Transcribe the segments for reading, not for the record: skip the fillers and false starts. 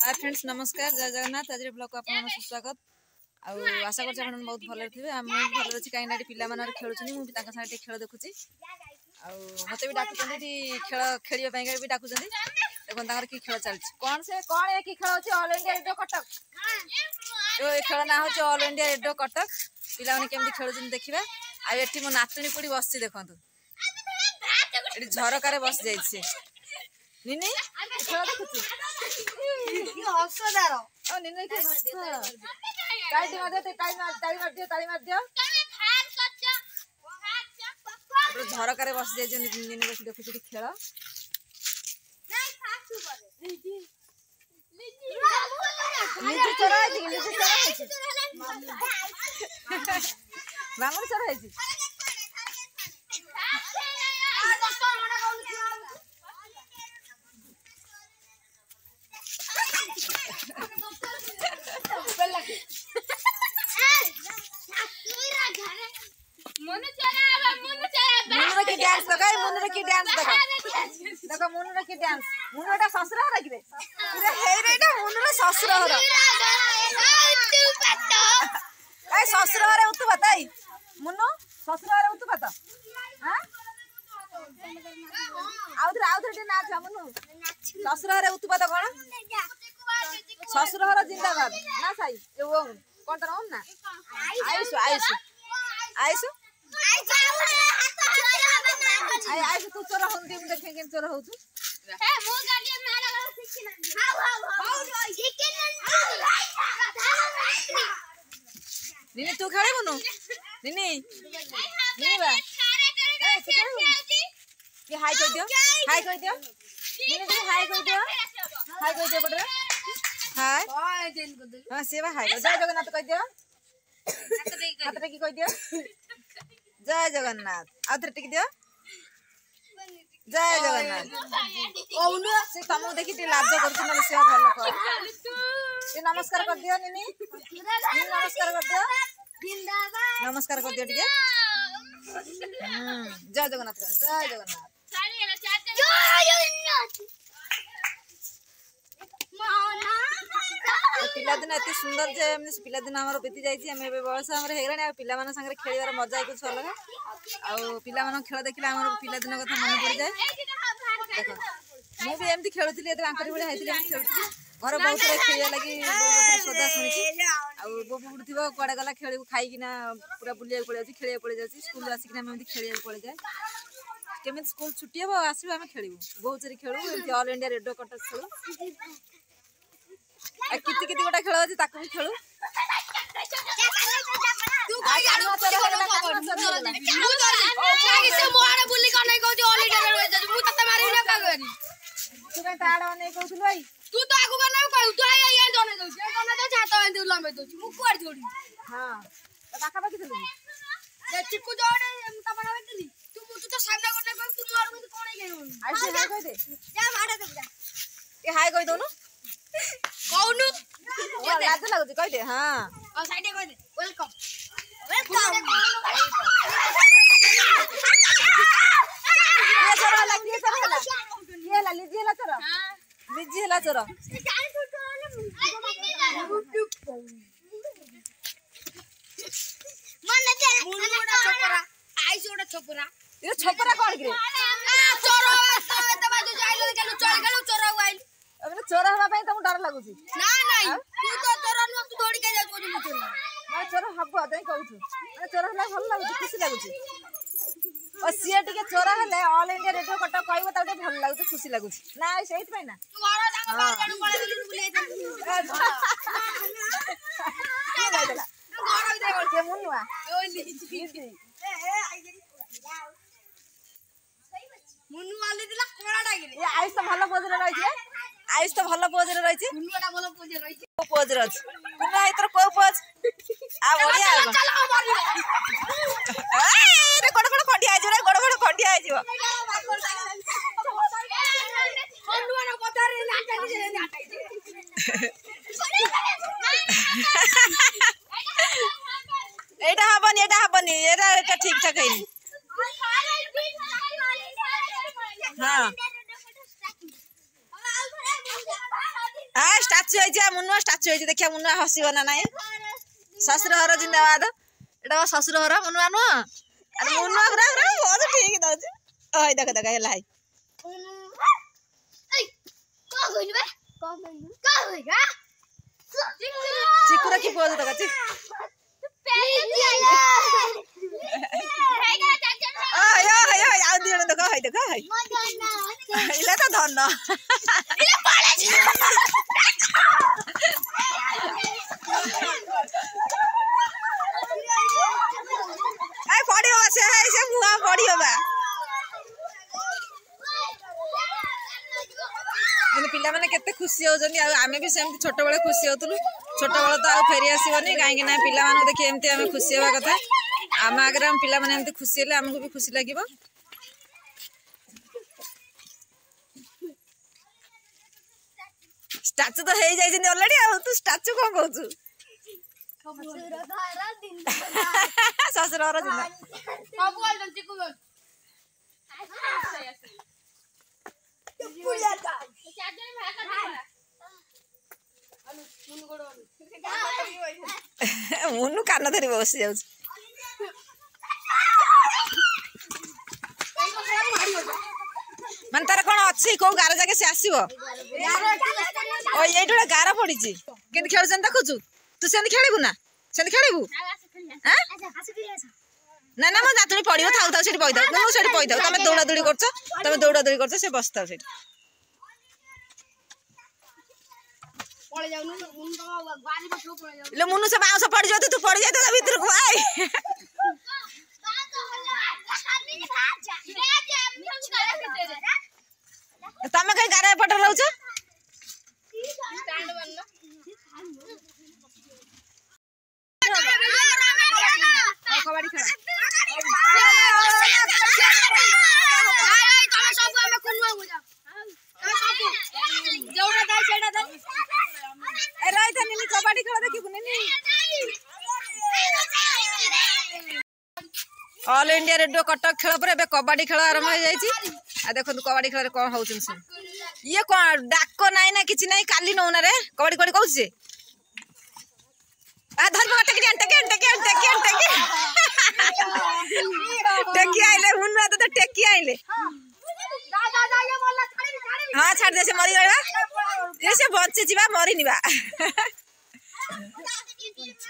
hi friends नमस्कार जय जगन्नाथ आज ब्लॉग को आपन सुस्वागत आशा कर बहुत भल थे आम भल अच्छी कहीं पिला खेलुँ मुझे साथ खेल देखुची मत भी डाकुं खेल खेलने भी डाकुं देखो कि खेल चलती कौन से कौन एक खेल अच्छे ऑल इंडिया रेडियो कटक ये खेल ना हूँ ऑल इंडिया रेडियो कटक पिला केमती खेलुं देखा आई मो नातुणी पीढ़ी बस देखु ये झरकार बस जाइए निनी खेल देखुची झरकार बस जाइए बस देखुची खेल बांगुर चोर है डांस लगा मुन्नू की डांस देखो मुन्नू की डांस मुन्नूटा ससुर हर कि मुन्नू ससुर हर ससुर हर उत्तुपात मुन्नू ससुर हर उत्तुपात आउे नाच मुन्नू ससुर हर उत्तुपात कौन ससुर हर जिंदाबाद ना साई कौन तर ओम ना आयुष आयुष आयुष आयुष तू चोर हो देखे के चोर हो निनी तू खेले मुनु निनी निनी बा ये हाय कह दियो हाय कह दियो निनी तू हाय कह दियो बड़े हाय हां सेवा हाय जय जगन्नाथ कह दियो हाथ टेकी कह दियो जय जगन्नाथ आउथरे टेकी दियो जय जगन्नाथ से तुमको देखी लाज कर से भल कर नमस्कार कर दियो निनी नमस्कार कर दियो नमस्कार कर दियो टिके जय जगन्नाथ जय जगन्नाथ पिलादिन एत सुंदर जे पिलादिन आम बीती जाइए बयस आम पिला सागर खेल मजा कुछ अलग आ खेल देखिले आम पिलादिन कथा मन पड़ जाए देख मुझे एमती खेलुली भाई खेलुली घर बहुत खेल लगी श्रद्धा शुणी बो बुड़ थी कड़े गला खेल खाईकिना पूरा बुलिया पड़े जाऊँ खेल पड़े जाऊँ स्कूल आसिक खेल पड़े जाए केमी स्कूल छुट्टी हम आसू आम खेलू बहुत सारी खेलू ऑल इंडिया रेडियो कटक खेलू किति किति गोटा खेल अच्छे भी खेलू तू तो आगु बना कहू तू आया या जने दउ छै कने तो छात एंदु लंबे दउ मु कोर छोड़ी हां पाखा पाखी चलू जे चिकू जोड़े त बना बैठली तू तो सामने कोने कहू तू मारू में कोने गेउ आई से हाय कह दे जा मारे दे जा ए हाय कह दोनु कहूनु ओ लाज लागु कह दे हां और साइडे कह दे वेलकम वेलकम ये चोर ला लीजिए ला चोर लीजिए ला चोर ये छपरा कौन रे चोर हवा तुमको डर लगुच चोर हम कहूँ चोर है भल लगुच खुशी लगुच और सी टे चोर हेले ऑल इंडिया रेडियो कटक कह भल लगुच खुशी लगुच ना से ना मुनुआ मुन्नू वाली दिला कोड़ा डागिरे ये आयुष तो भल पोज रे रही आयुष तो भल पोज रे रही मुन्नूटा भल पोज रे रही को पोज रे कुना इतर को पोज आ बढ़िया ए रे गोड़ खंडिया आइ रे गोड़ खंडिया आइ जीव मुन्नूना कथा रे नाटाई एटा हबनी एटा ठीक ठाक है हाँ हाँ स्टाच्यू है मुनुआ स्टाच्यू है देखिया मुनुआ हसीब ना नाई ससुर घर जिंदाबाद एटा ससुर घर मुनुआ नुह अरे मुनुआ पूरा पूरा बहुत ठीक दउछ ओय देख देख हेला है चिकुरा की पोज देख चिक आयो आयो आउ दियो देख है देख है इला त धन्न इला पाले छ आई पड़ी हो से मुआ पड़ी होबा पिला माने केते खुशी होजनी आमे भी सेम छोट बेले खुशी होतलु छोट बेले तो आ फेरी आसीबनी काहे ना पिला माने देखि एमती आमे खुशी होबा कथा आम आगे हम पिला माने एमती खुशी हेले हमको भी खुशी लागिबो स्टैचू तो हे जाई जनी ऑलरेडी आ तू स्टैचू कोन कहू ससुर घर जिंदा सब बोल दन चिकु बोल पुलिया का चार्जर में हाथ कर अनु मुन गोड़ मुनु कान धरी बसी जाउछ मन तार कोन अछि को गार जाके से आसीबो ओ एटुडा गार पडिछि केन खेलछन देखुछु तू सेन खेलिबु ना सेन खेलिबु हां ना ना मो नातुनी पडियो थाउ थाउ सेठी पइदाउ मो सेठी पइदाउ तमे दौड़ा दौड़ी करछ से बसताउ सेठी पळे जाउ न मुन तो गाड़ी में ठोक पळे जाउ ले मुनु से बाउस पड़ जात तू पड़ जात भीतर को आई तमे कहीं गारे पट रहउछ स्टैंड बनना कबड्डी खेल तमे सब हमें कुनवा हो जा तमे सब जोड़ा दाई सेडा दाई ए राई था नीली कबड्डी खेल देखि कुनी ऑल इंडिया रेडियो कटक खेल पर एबे कबड्डी खेल आरंभ हो जाईची आ देखो कबड्डी खेल रे कोन होउछन से ये कोन डाको नाइ ना किछि नाइ काली नौना रे कबड्डी कबड्डी कहू से आ धर बटा के टेकी आइले मुन्ना तो टेकी आइले जा ये बोला छाड़ी हां छाड़ दे से मरी गइबा ये से बच्चे जीवा मरी निबा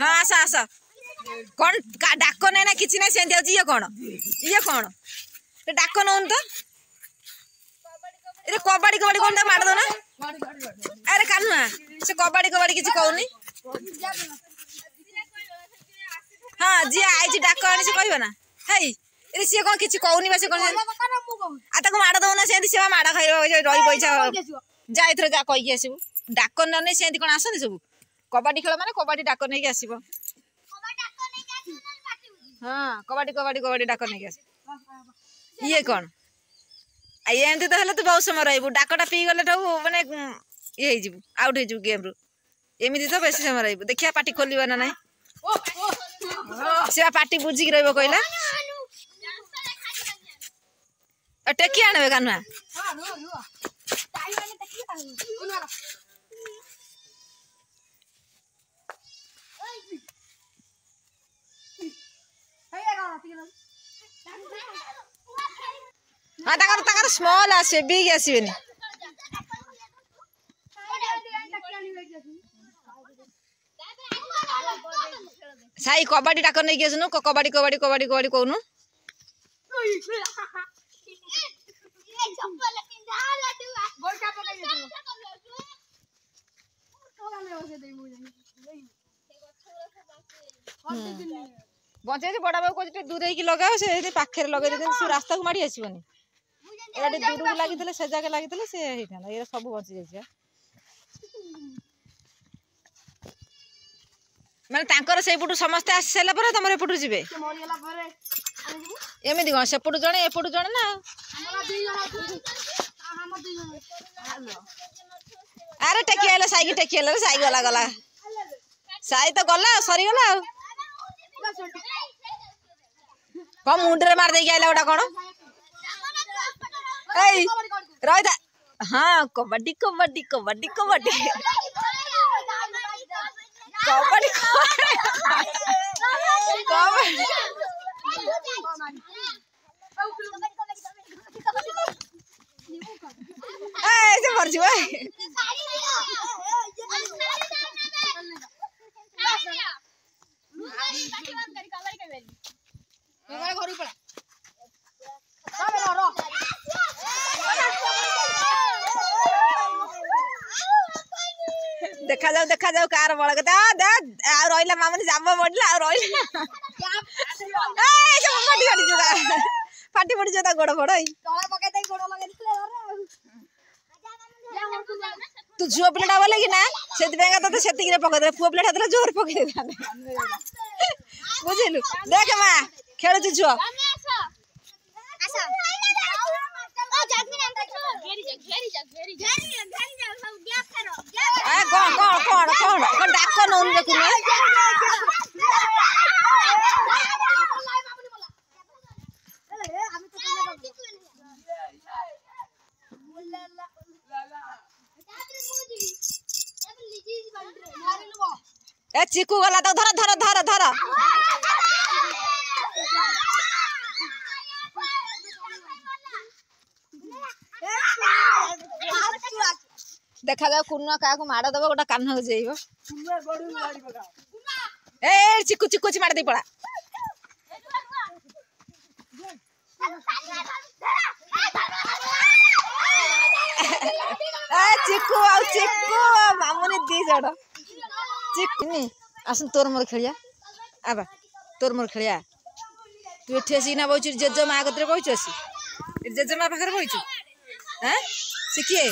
हां आसा आसा कोन का डाको नै ना किछि नै सेंदी आउची ये कोन ते डाको नउन तो ए कबड्डी कबड्डी कोन मार दो ना अरे कानुआ से कबड्डी कबड्डी किछि कहउनी हां जी आइची डाको आनी से कहबो ना हेई ए से कोन किछि कहउनी बा से कोन आ ताको मार दो ना सेंदी से मार खाइबो रही पैसा जा इथरे जा कहि आसीबू डाको नै सेंदी कोन आसनी सब कबड्डी खेल माने कबड्डी डाको नै के आसीबो हां कबड्डी कबड्डी कबड्डी डाको नै के आसी ये कोन आ ये एंती तो हले तू बहुत समय रहबू डाकोटा पी गले ठौ माने ये हे जिबू आउट हे जिबू गेम रु एमिति तो बेसी समय रहबू देखिया पार्टी खोलिबा ना नै से पार्टी बुझी के रहबो कहला टेकी आनबे कानुआ हां नो टाइम में टेकी आनु हाँ ताकर स्मॉल आसे बिग आसीबेनी साई कबड्डी डाक नै गेसनु कबड्डी कबड्डी कबड्डी कबड्डी कहनु बचे बड़ा बाबू को दूर ही लगा से पाखे लगे से रास्ता को माड़ी आसबनी एटा दूर को लगी से जगह लगी से ये सब बची जाए माने तांकर से पटु समस्त आसी सारा पर तुम एपटू जी एमती कौन सेपटू जड़े एपटू जड़े ना अरे टेकी आइल साई टेकी आइल साई गला गला साई तो गला सरीगला कौन मुंडे मार दे आइला गोटा कौन रही हाँ कबड्डी कबड्डी कबड्डी कबड्डी कबड्डी ऐसे मर जुआ देखा जाऊ कार बड़ के रहा मामूनी जाम पड़ा फाटी पड़ी जो गोड़ फड़ तू झुआ पिलाटा बोले कि ना से तो पकड़े पुआ पिलाटा जोर पकड़े बुझिलु देख माँ खेलु झुआ कौन डाक नौन देखु ए चिकू गला तो धर धर धर धर देखा जाओ कुनुआ क्या माड़ दब गोटे कान जाइब ए चिकू चिकू माड़ दे पड़ा चिकू आ चिकू मामूनी दी जड़ चिकनी आस तोर मोर खेलिया आबा तोर मोर खेलिया तू एठी आसिना बइछु जेजमा आगतरे बइछु आसी जेजमा पाखर बइछु हैं सिकिए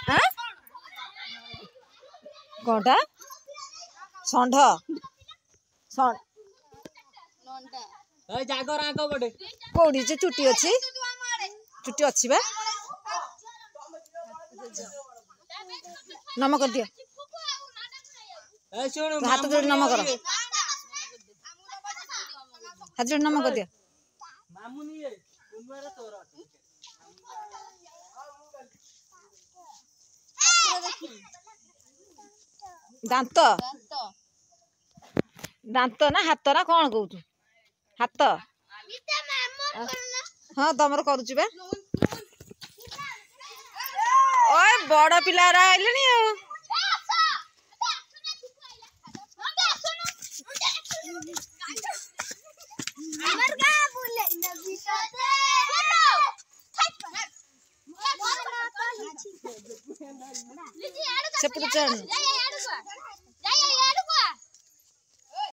हैं कोटा संढ सं ए जागर आको बडे कोडी जे चुटी अछि बा नम कर दिया हाथ जोड़ नम कर हाथ जोड़ नम कर दिया दांत दांत ना हाथ ना कौन कहू हाथ हाँ तमर करुची बा ओए बड़ पिला आइले से